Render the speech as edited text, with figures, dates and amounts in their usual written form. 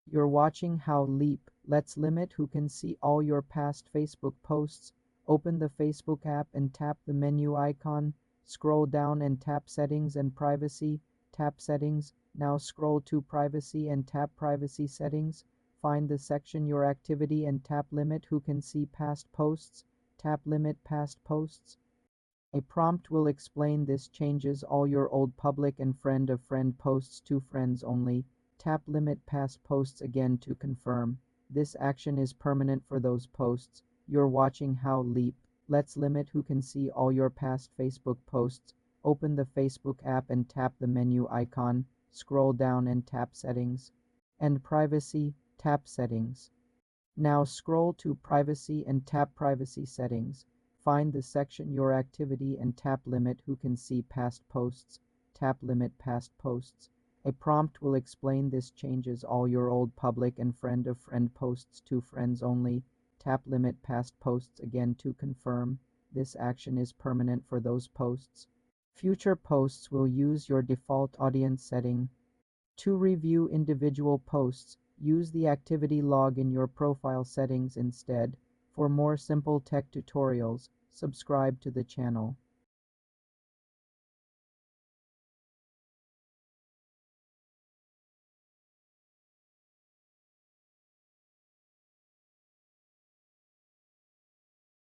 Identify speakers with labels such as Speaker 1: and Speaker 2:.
Speaker 1: You're watching How Leap. Let's limit who can see all your past Facebook posts. Open the Facebook app and tap the menu icon. Scroll down and tap Settings and Privacy. Tap Settings. Now scroll to Privacy and tap Privacy Settings. Find the section Your Activity and tap Limit who can see past posts. Tap Limit Past Posts. A prompt will explain this changes all your old public and friend of friend posts to friends only. Tap Limit Past Posts again to confirm. This action is permanent for those posts. You're watching How Leap. Let's limit who can see all your past Facebook posts. Open the Facebook app and tap the menu icon. Scroll down and tap Settings. And Privacy, tap Settings. Now scroll to Privacy and tap Privacy Settings. Find the section Your Activity and tap Limit who can see past posts. Tap Limit Past Posts. A prompt will explain this changes all your old public and friend of friend posts to friends only. Tap Limit Past Posts again to confirm. This action is permanent for those posts. Future posts will use your default audience setting. To review individual posts, use the activity log in your profile settings instead. For more simple tech tutorials, subscribe to the channel.